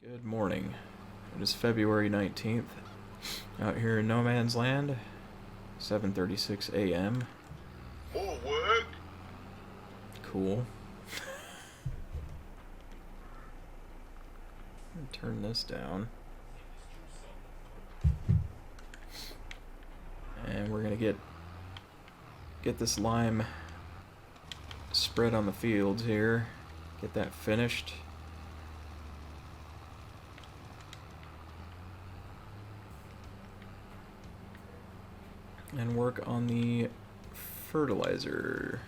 Good morning. It is February 19th. Out here in No Man's Land, 7:36 a.m. More work? Cool. Turn this down. And we're gonna get this lime spread on the fields here. Get that finished. And work on the fertilizer.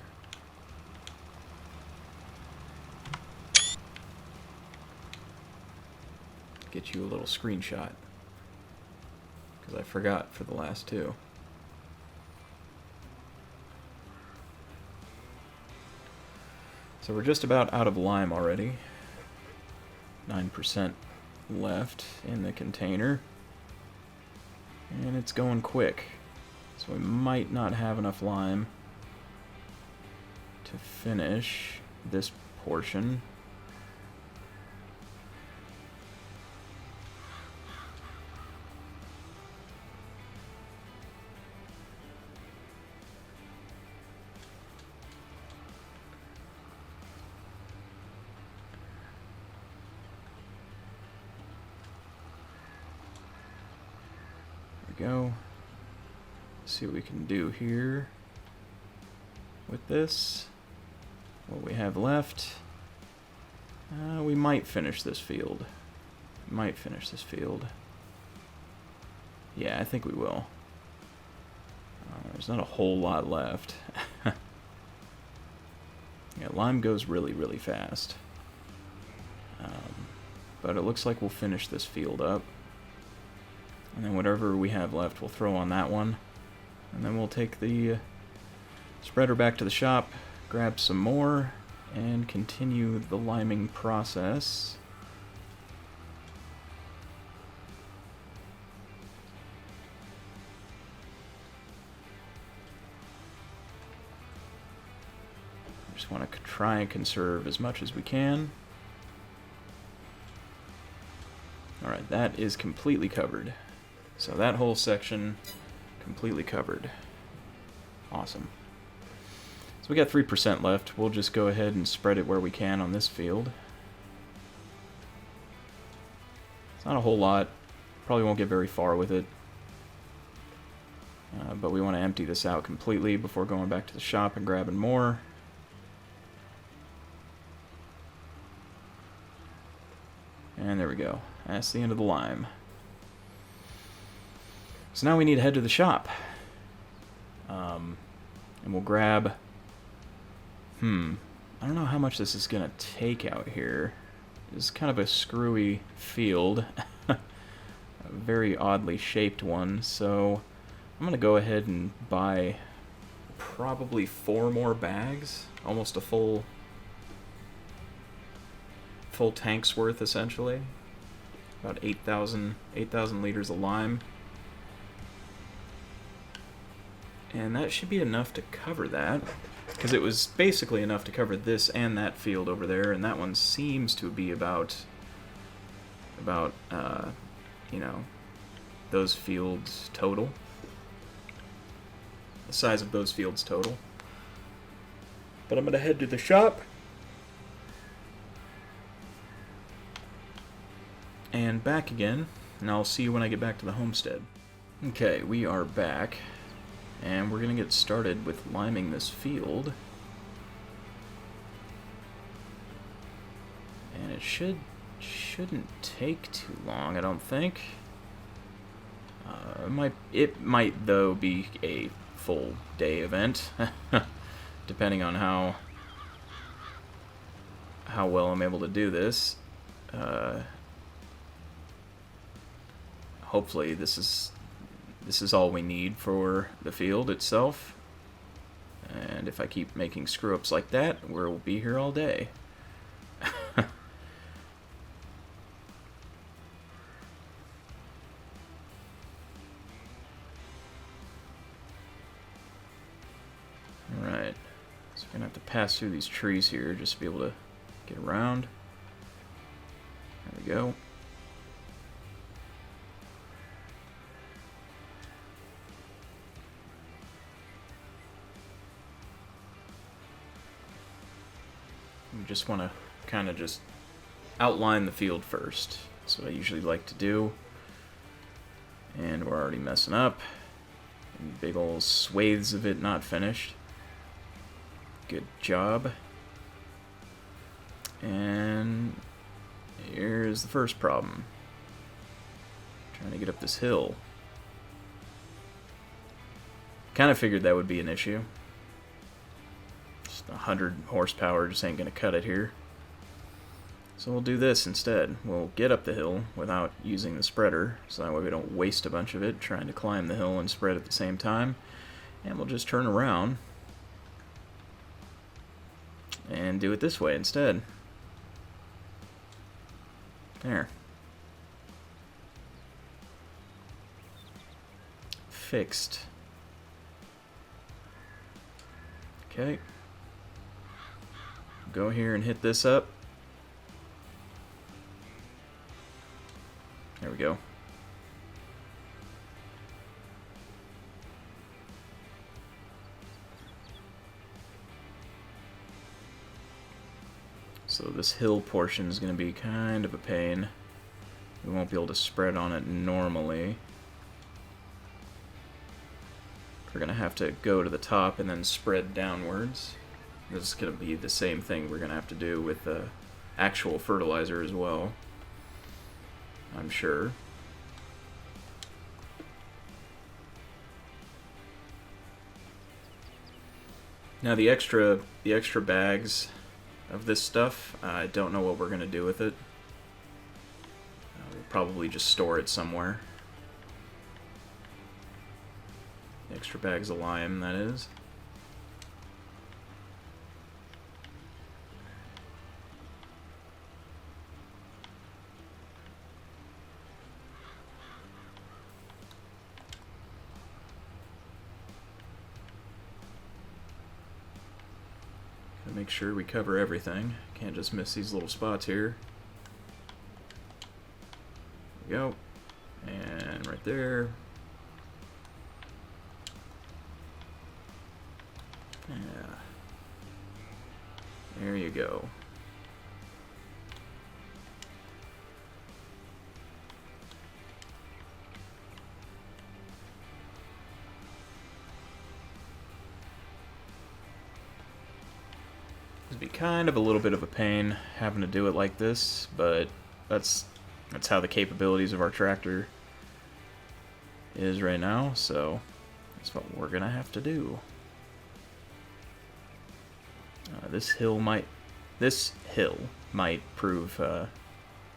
Get you a little screenshot, because I forgot for the last two. So we're just about out of lime already. 9% left in the container. And it's going quick. So we might not have enough lime to finish this portion. There we go. See what we can do here with this. What we have left. We might finish this field. Yeah, I think we will. There's not a whole lot left. Yeah, lime goes really, really fast. But it looks like we'll finish this field up. And then whatever we have left, we'll throw on that one. And then we'll take the spreader back to the shop, grab some more, and continue the liming process. Just want to try and conserve as much as we can. Alright, that is completely covered. So that whole section completely covered. Awesome. So we got 3% left. We'll just go ahead and spread it where we can on this field. It's not a whole lot. Probably won't get very far with it. But we want to empty this out completely before going back to the shop and grabbing more. And there we go. That's the end of the lime. So now we need to head to the shop. And we'll grab... I don't know how much this is going to take out here. It's kind of a screwy field. A very oddly shaped one. So I'm going to go ahead and buy probably 4 more bags. Almost a full tank's worth, essentially. About 8,000 liters of lime. And that should be enough to cover that, because it was basically enough to cover this and that field over there, and that one seems to be about you know, those fields total. The size of those fields total. But I'm going to head to the shop and back again, and I'll see you when I get back to the homestead. Okay, we are back. And we're going to get started with liming this field. And it shouldn't take too long, I don't think. It might though be a full day event, depending on how well I'm able to do this. Hopefully this is all we need for the field itself. And if I keep making screw-ups like that, we'll be here all day. Alright. So we're going to have to pass through these trees here just to be able to get around. There we go. just want to kind of just outline the field first. That's what I usually like to do. And we're already messing up. And big old swathes of it not finished. Good job. And here's the first problem. Trying to get up this hill. Kind of figured that would be an issue. Just 100 horsepower just ain't gonna cut it here. So we'll do this instead. We'll get up the hill without using the spreader, so that way we don't waste a bunch of it trying to climb the hill and spread at the same time. And we'll just turn around and do it this way instead. There. Fixed. Okay. Go here and hit this up. There we go. So this hill portion is going to be kind of a pain. We won't be able to spread on it normally. We're going to have to go to the top and then spread downwards. This is going to be the same thing we're going to have to do with the actual fertilizer as well, I'm sure. Now the extra bags of this stuff, I don't know what we're going to do with it. We'll probably just store it somewhere. The extra bags of lime, that is. Gotta make sure we cover everything. Can't just miss these little spots here. There we go. And right there. Yeah. There you go. It'd be kind of a little bit of a pain having to do it like this, but that's how the capabilities of our tractor is right now, so that's what we're gonna have to do. This hill might prove a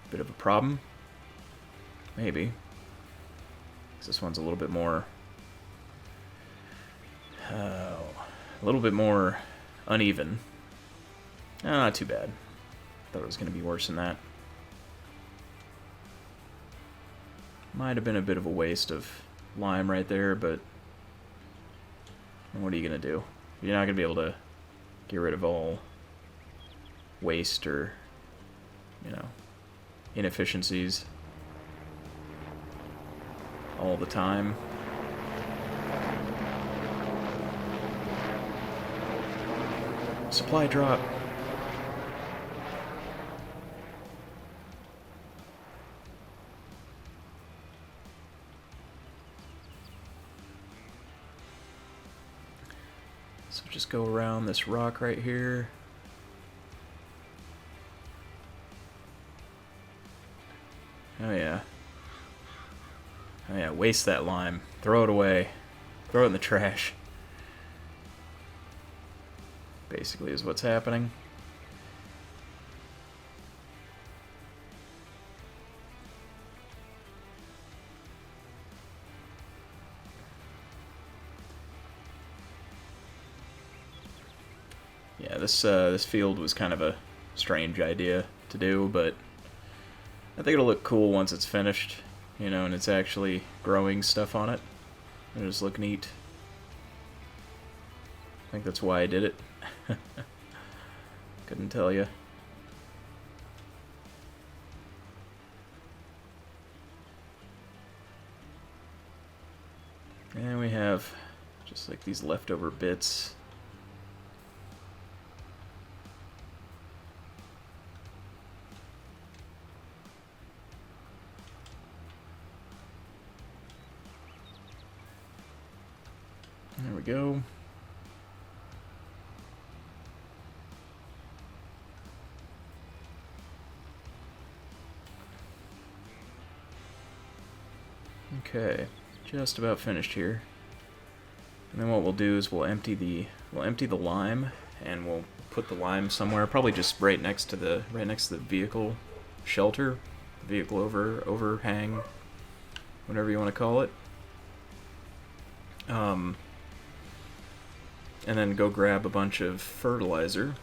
bit of a problem. Maybe. 'Cause this one's a little bit more uneven. Not too bad. Thought it was going to be worse than that. Might have been a bit of a waste of lime right there, but what are you going to do? You're not going to be able to get rid of all waste or, inefficiencies all the time. Supply drop. So just go around this rock right here. Oh yeah. Oh yeah, waste that lime. Throw it away. Throw it in the trash. Basically is what's happening. Yeah, this field was kind of a strange idea to do, but I think it'll look cool once it's finished, and it's actually growing stuff on it. It'll just look neat. I think that's why I did it. Couldn't tell you. And we have just like these leftover bits. we go. Okay, just about finished here. And then what we'll do is we'll empty the lime, and we'll put the lime somewhere, probably just right next to the vehicle shelter, vehicle overhang, whatever you want to call it. And then go grab a bunch of fertilizer.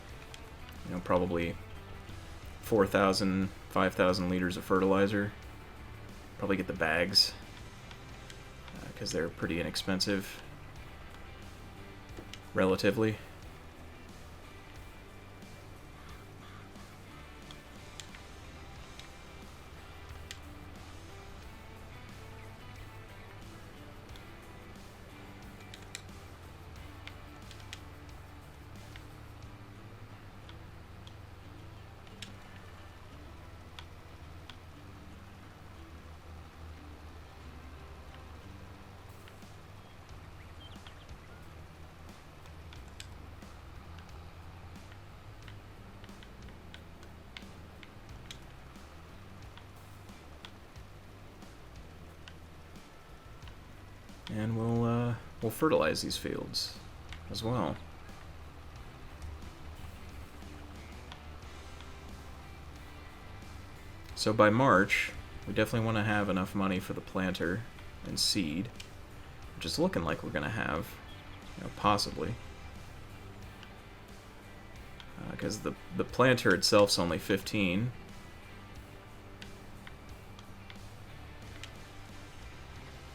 You know, probably 4,000, 5,000 liters of fertilizer. Probably get the bags, because they're pretty inexpensive, relatively. And we'll fertilize these fields as well. So by March, we definitely want to have enough money for the planter and seed, which is looking like we're going to have, you know, possibly. Because the planter itself's only 15.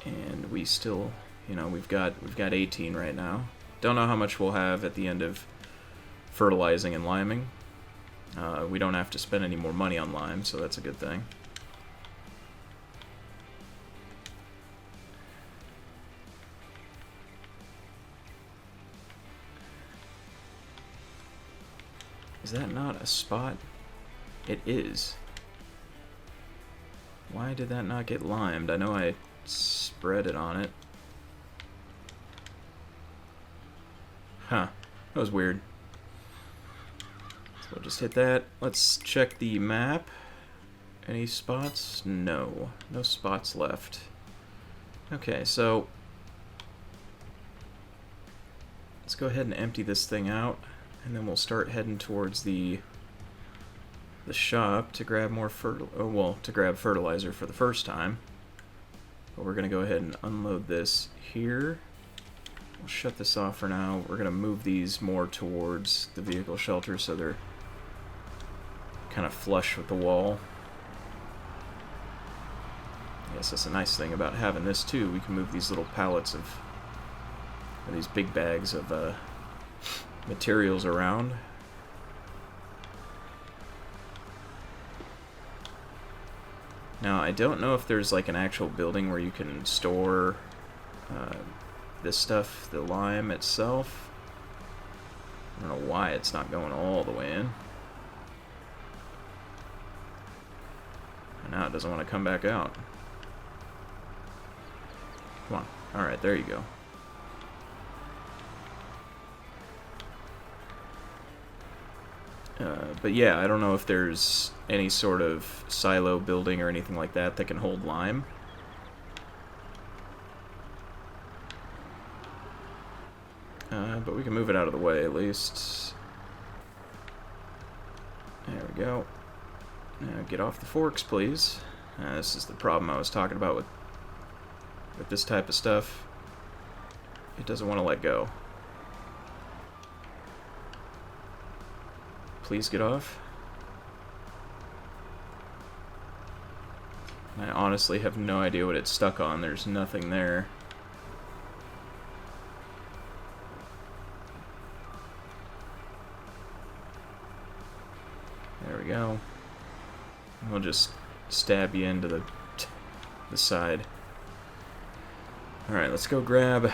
And we still, you know, we've got 18 right now. Don't know how much we'll have at the end of fertilizing and liming. We don't have to spend any more money on lime, so that's a good thing. Is that not a spot? It is. Why did that not get limed? I know I spread it on it. Huh. That was weird. So we'll just hit that. Let's check the map. Any spots? No. No spots left. Okay, so let's go ahead and empty this thing out, and then we'll start heading towards the shop to grab more to grab fertilizer for the first time. But we're gonna go ahead and unload this here. We'll shut this off for now. We're gonna move these more towards the vehicle shelter so they're kind of flush with the wall. I guess that's a nice thing about having this too. We can move these little pallets of, or these big bags of materials around. Now, I don't know if there's like an actual building where you can store this stuff, the lime itself. I don't know why it's not going all the way in. And now it doesn't want to come back out. Come on. Alright, there you go. But yeah, I don't know if there's any sort of silo building or anything like that that can hold lime. But we can move it out of the way at least. There we go. Now get off the forks, please. This is the problem I was talking about with this type of stuff. It doesn't want to let go. Please get off. I honestly have no idea what it's stuck on. There's nothing there. There we go. We'll just stab you into the side. Alright, let's go grab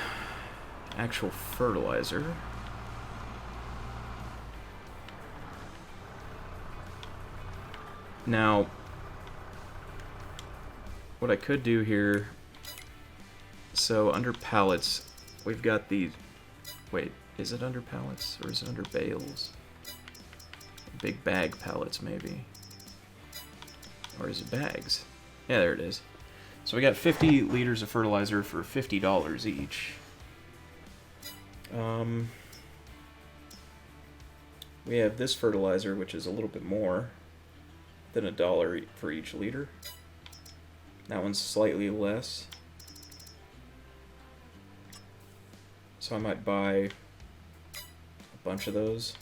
actual fertilizer. Now, what I could do here, so under pallets, we've got these Wait, is it under pallets or is it under bales? Big bag pallets, maybe. Or is it bags? Yeah, there it is. So we got 50 liters of fertilizer for $50 each. We have this fertilizer, which is a little bit more than $1 for each liter. That one's slightly less. So I might buy a bunch of those.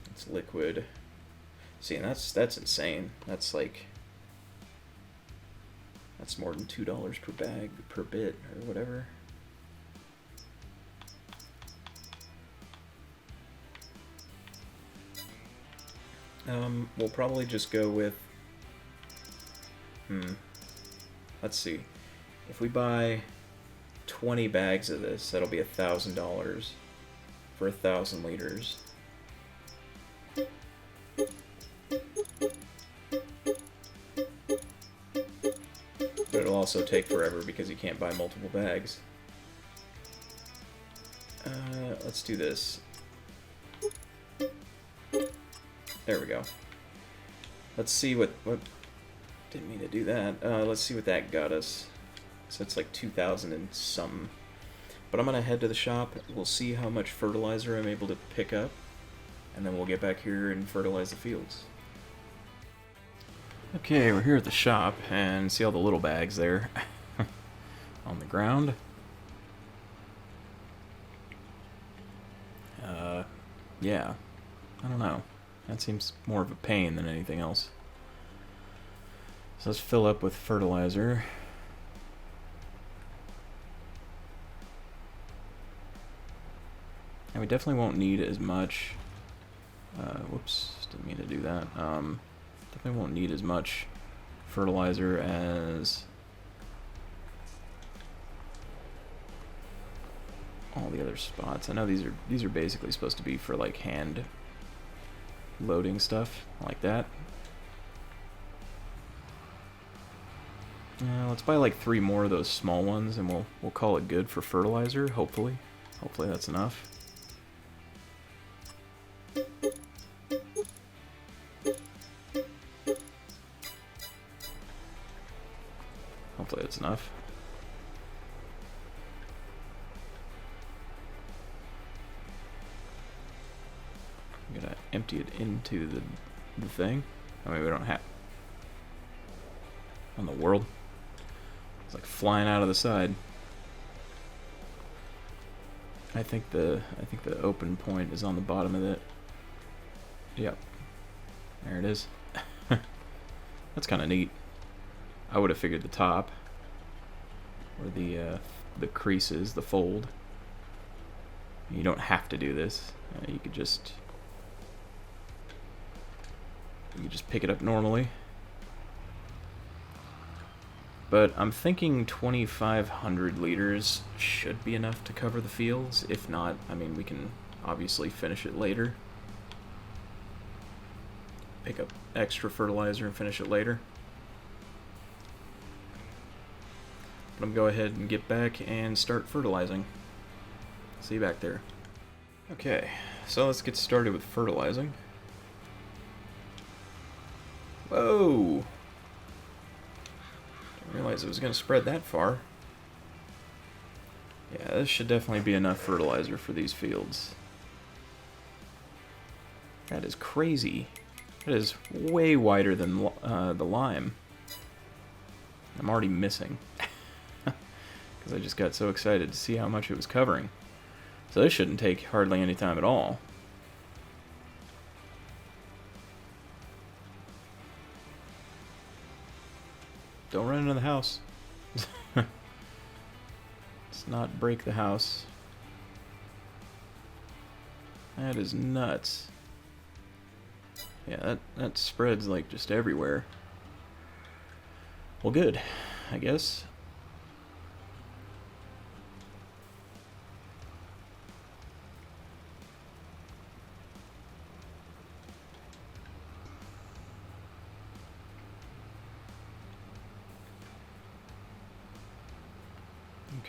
It's liquid. See, and that's insane. That's like, that's more than $2 per bag, per bit, or whatever. We'll probably just go with, let's see. If we buy 20 bags of this, that'll be $1,000 for 1,000 liters. But it'll also take forever because you can't buy multiple bags. Let's do this. There we go. Let's see what didn't mean to do that. Let's see what that got us. So it's like 2,000 and something. But I'm gonna head to the shop. We'll see how much fertilizer I'm able to pick up, and then we'll get back here and fertilize the fields. Okay, we're here at the shop, and see all the little bags there on the ground. Yeah, I don't know. That seems more of a pain than anything else. So let's fill up with fertilizer. And we definitely won't need as much. Whoops, didn't mean to do that. Definitely won't need as much fertilizer as all the other spots. I know these are basically supposed to be for like hand loading stuff like that. Let's buy like 3 more of those small ones, and we'll call it good for fertilizer. Hopefully that's enough. Hopefully that's enough. I'm gonna empty it into the thing. I mean, we don't have. On the world. It's like flying out of the side. I think the open point is on the bottom of it. Yep. There it is. That's kind of neat. I would have figured the top, or the creases, the fold. You don't have to do this. You could just pick it up normally. But I'm thinking 2,500 liters should be enough to cover the fields. If not, I mean, we can obviously finish it later. Pick up extra fertilizer and finish it later. But I'm going to go ahead and get back and start fertilizing. See you back there. Okay, so let's get started with fertilizing. Whoa! Didn't realize it was going to spread that far. Yeah, this should definitely be enough fertilizer for these fields. That is crazy. That is way wider than the lime. I'm already missing. Because I just got so excited to see how much it was covering. So this shouldn't take hardly any time at all. Don't run into the house. Let's not break the house. That is nuts. Yeah, that spreads like just everywhere. Well, good, I guess.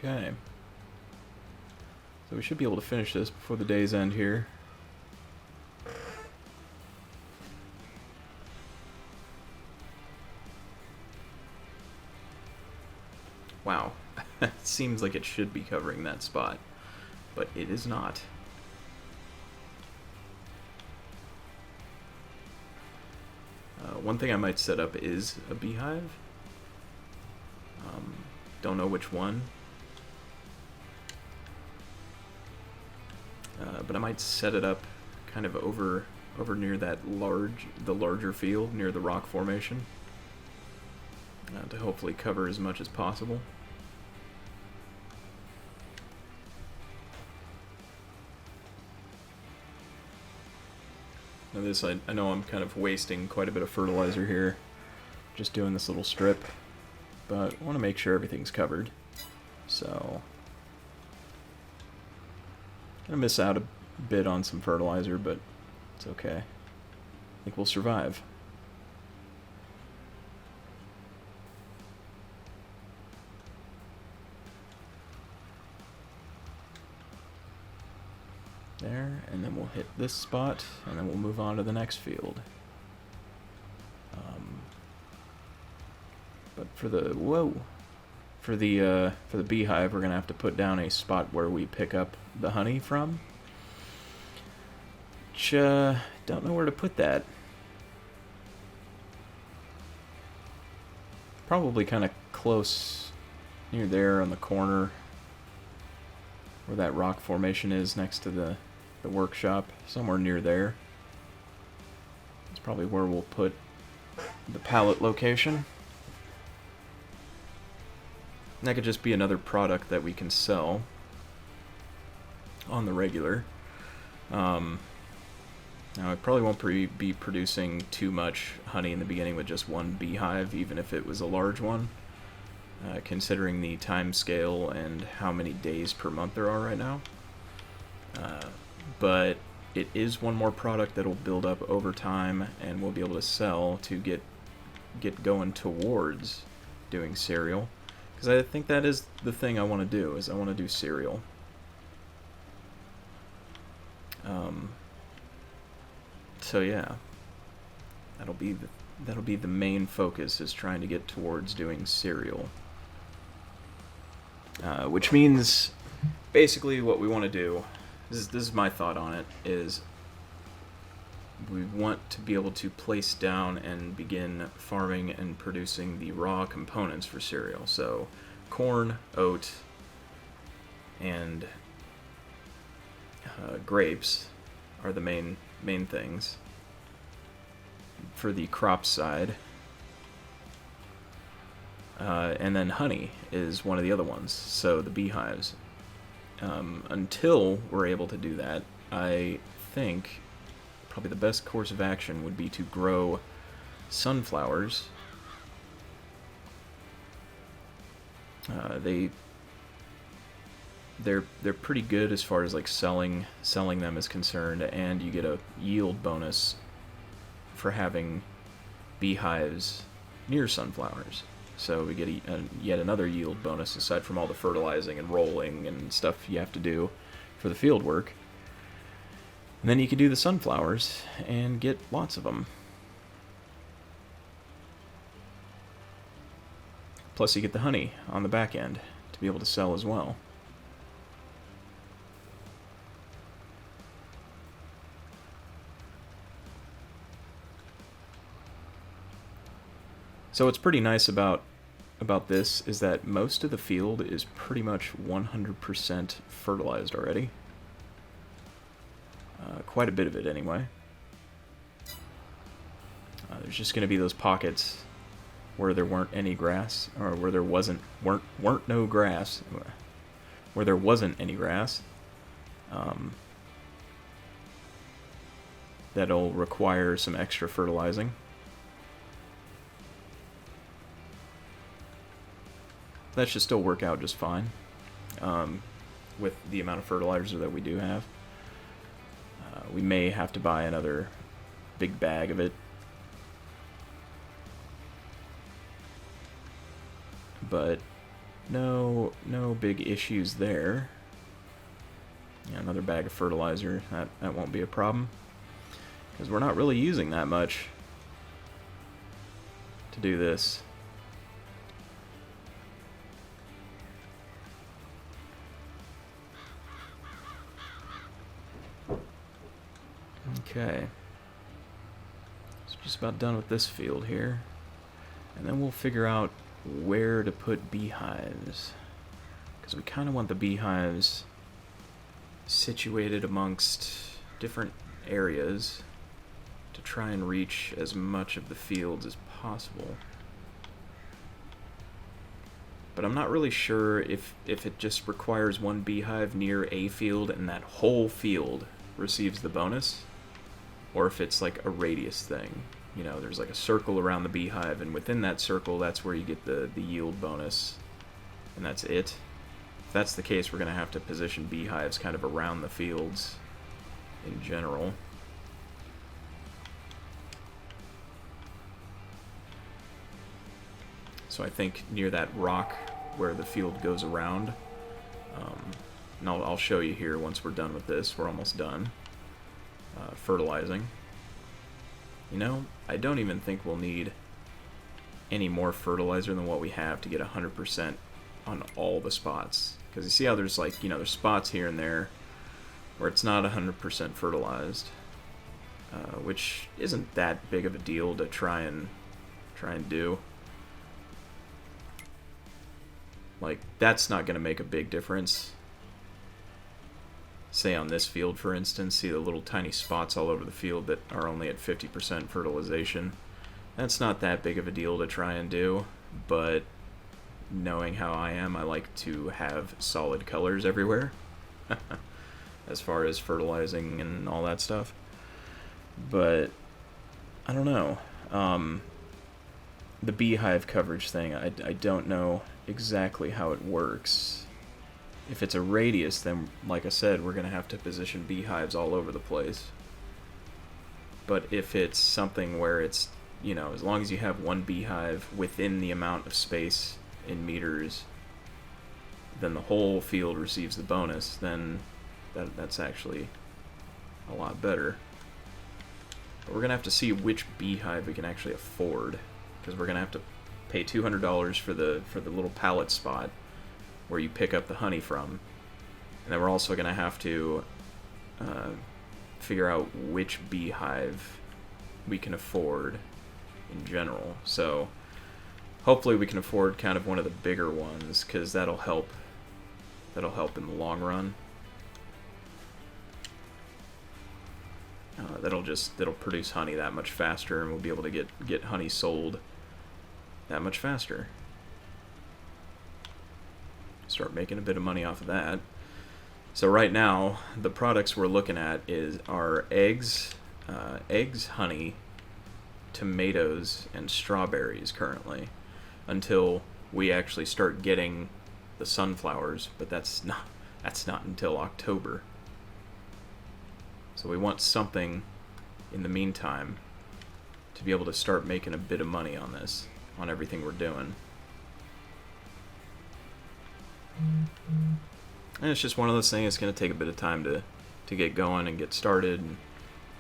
Okay. So we should be able to finish this before the day's end here. Wow. It seems like it should be covering that spot, but it is not. One thing I might set up is a beehive. Don't know which one. But I might set it up kind of over near that the larger field near the rock formation to hopefully cover as much as possible. Now this, I know I'm kind of wasting quite a bit of fertilizer here, just doing this little strip, but I want to make sure everything's covered, so gonna miss out a bit on some fertilizer, but it's okay. I think we'll survive. There, and then we'll hit this spot, and then we'll move on to the next field. But for the beehive, we're gonna have to put down a spot where we pick up the honey from. Which don't know where to put that. Probably kind of close near there on the corner where that rock formation is next to the workshop, somewhere near there. That's probably where we'll put the pallet location. And that could just be another product that we can sell on the regular. Now I probably won't be producing too much honey in the beginning with just one beehive, even if it was a large one, considering the time scale and how many days per month there are right now. But it is one more product that will build up over time, and we'll be able to sell to get going towards doing cereal. Because I think that is the thing I want to do, is I want to do cereal. So yeah, that'll be the main focus, is trying to get towards doing cereal. Which means basically what we want to do, this is my thought on it, is we want to be able to place down and begin farming and producing the raw components for cereal. So corn, oat, and grapes are the main things for the crop side. And then honey is one of the other ones, so the beehives. Until we're able to do that, I think probably the best course of action would be to grow sunflowers. They're pretty good as far as like selling them is concerned, and you get a yield bonus for having beehives near sunflowers. So we get yet another yield bonus aside from all the fertilizing and rolling and stuff you have to do for the field work. And then you can do the sunflowers and get lots of them. Plus you get the honey on the back end to be able to sell as well. So what's pretty nice about this is that most of the field is pretty much 100% fertilized already. Quite a bit of it anyway. There's just going to be those pockets where there weren't any grass, or where there weren't no grass, where there wasn't any grass. That'll require some extra fertilizing. That should still work out just fine with the amount of fertilizer that we do have. We may have to buy another big bag of it, but no big issues there. Yeah, another bag of fertilizer, that won't be a problem. Because we're not really using that much to do this. Okay. So just about done with this field here. And then we'll figure out where to put beehives. Because we kind of want the beehives situated amongst different areas to try and reach as much of the fields as possible. But I'm not really sure if it just requires one beehive near a field and that whole field receives the bonus, or if it's like a radius thing. You know, there's like a circle around the beehive, and within that circle, that's where you get the yield bonus, and that's it. If that's the case, we're going to have to position beehives kind of around the fields in general. So I think near that rock where the field goes around, and I'll show you here once we're done with this. We're almost done fertilizing. You know, I don't even think we'll need any more fertilizer than what we have to get 100% on all the spots. Because you see how there's like, you know, there's spots here and there where it's not 100% fertilized, which isn't that big of a deal to try and do. Like, that's not going to make a big difference. Say on this field, for instance, see the little tiny spots all over the field that are only at 50% fertilization. That's not that big of a deal to try and do, but knowing how I am, I like to have solid colors everywhere as far as fertilizing and all that stuff. But I don't know. The beehive coverage thing, I don't know exactly how it works. If it's a radius, then, like I said, we're going to have to position beehives all over the place. But if it's something where it's, you know, as long as you have one beehive within the amount of space in meters, then the whole field receives the bonus, then that's actually a lot better. But we're going to have to see which beehive we can actually afford, because we're going to have to pay $200 for the little pallet spot where you pick up the honey from. And then we're also going to have to figure out which beehive we can afford in general. So hopefully we can afford kind of one of the bigger ones, because that'll help in the long run. That'll produce honey that much faster, and we'll be able to get honey sold that much faster. Start making a bit of money off of that. So right now, the products we're looking at are eggs, honey, tomatoes, and strawberries currently, until we actually start getting the sunflowers. But that's not until October. So we want something in the meantime to be able to start making a bit of money on this, on everything we're doing. And it's just one of those things. It's going to take a bit of time to get going and get started and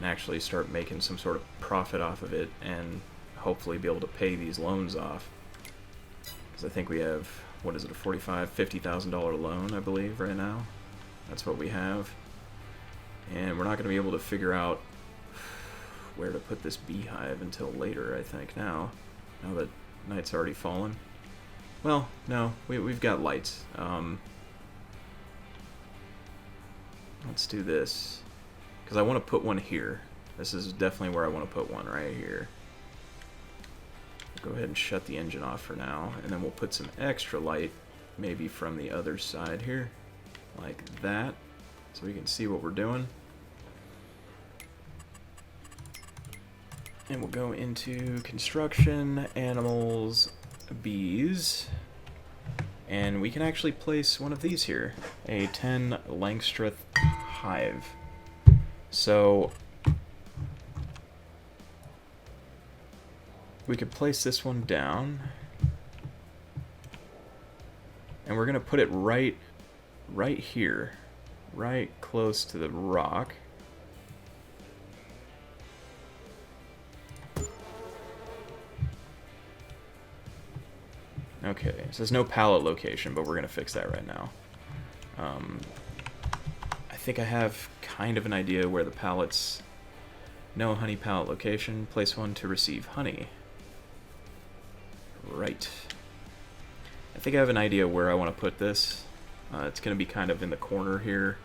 actually start making some sort of profit off of it, and hopefully be able to pay these loans off. Because I think we have, what is it, a $50,000 loan, I believe, right now. That's what we have. And we're not going to be able to figure out where to put this beehive until later, I think, now that night's already fallen. Well, no, we've got lights. Let's do this, because I want to put one here. This is definitely where I want to put one, right here. Go ahead and shut the engine off for now, and then we'll put some extra light maybe from the other side here, like that, so we can see what we're doing. And we'll go into construction, animals, bees, and we can actually place one of these here, a 10 Langstroth hive. So we could place this one down, and we're gonna put it right here, right close to the rock. Okay, so there's no pallet location, but we're going to fix that right now. I think I have kind of an idea where the pallets... No honey pallet location. Place one to receive honey. Right. I think I have an idea where I want to put this. It's going to be kind of in the corner here.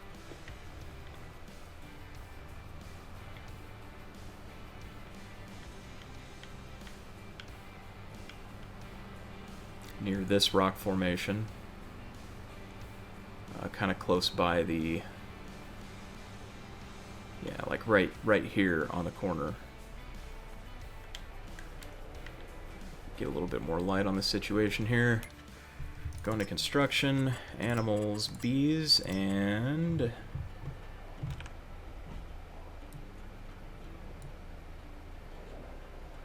Near this rock formation. Kind of close by the... Yeah, like right here on the corner. Get a little bit more light on the situation here. Going to construction, animals, bees, and...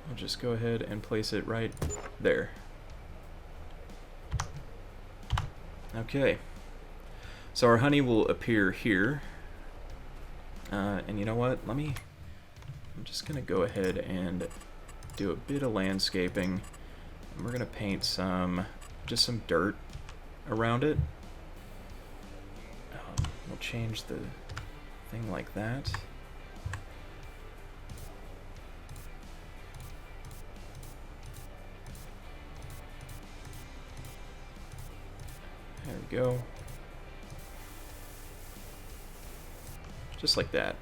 I'll just go ahead and place it right there. Okay. So our honey will appear here. And you know what? I'm just going to go ahead and do a bit of landscaping. And we're going to paint just some dirt around it. We'll change the thing like that. There we go. Just like that.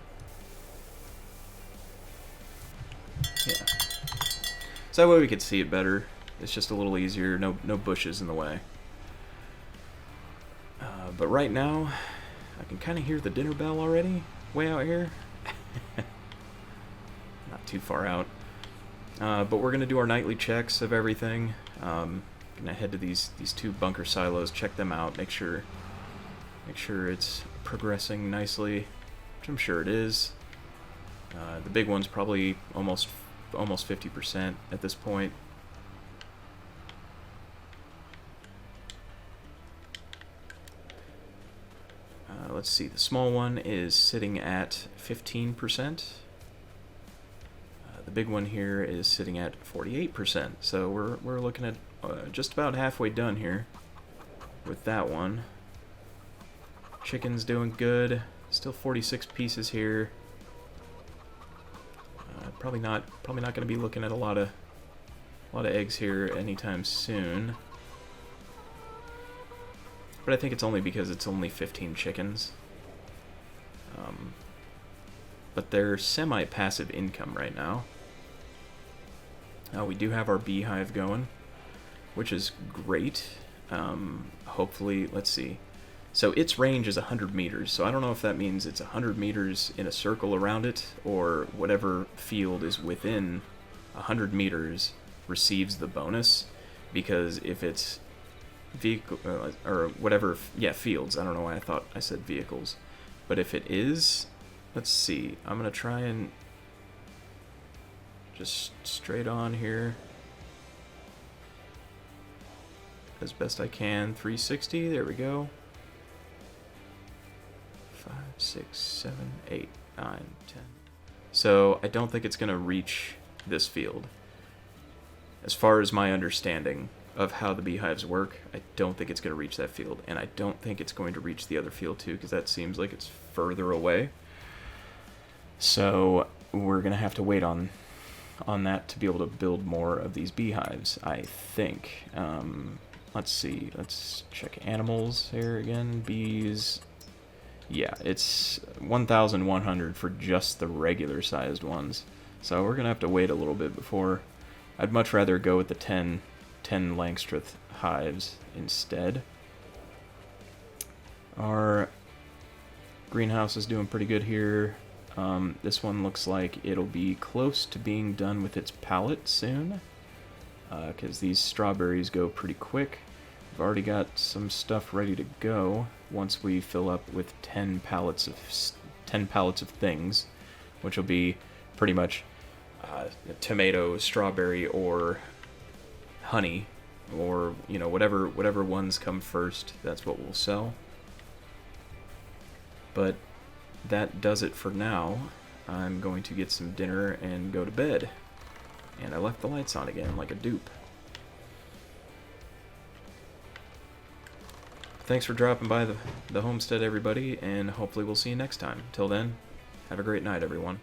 Yeah. So that way we could see it better. It's just a little easier. No bushes in the way. But right now, I can kind of hear the dinner bell already. Way out here. Not too far out. But we're going to do our nightly checks of everything. Going to head to these two bunker silos, check them out, make sure it's progressing nicely. Which I'm sure it is. The big one's probably almost 50% at this point. Let's see, the small one is sitting at 15%. The big one here is sitting at 48%. So we're looking at just about halfway done here with that one. Chicken's doing good. Still 46 pieces here. Probably not going to be looking at a lot of eggs here anytime soon. But I think it's only because it's only 15 chickens. But they're semi-passive income right now. We do have our beehive going, which is great. Hopefully, let's see. So its range is 100 meters, so I don't know if that means it's 100 meters in a circle around it, or whatever field is within 100 meters receives the bonus, because if it's vehicle, or whatever, yeah, fields, I don't know why I thought I said vehicles, but if it is, let's see, I'm going to try and just straight on here, as best I can, 360, there we go. 5, 6, 7, 8, 9, 10. So I don't think it's going to reach this field. As far as my understanding of how the beehives work, I don't think it's going to reach that field. And I don't think it's going to reach the other field too, because that seems like it's further away. So we're going to have to wait on that to be able to build more of these beehives, I think. Let's see. Let's check animals here again. Bees... Yeah, it's 1,100 for just the regular sized ones. So we're going to have to wait a little bit before... I'd much rather go with the 10 Langstroth hives instead. Our greenhouse is doing pretty good here. This one looks like it'll be close to being done with its pallet soon. Because these strawberries go pretty quick. I've already got some stuff ready to go once we fill up with 10 pallets of things, which will be pretty much tomato, strawberry, or honey, or whatever ones come first. That's what we'll sell. But that does it for now. I'm going to get some dinner and go to bed. And I left the lights on again like a dupe. Thanks for dropping by the homestead, everybody, and hopefully we'll see you next time. Till then, have a great night, everyone.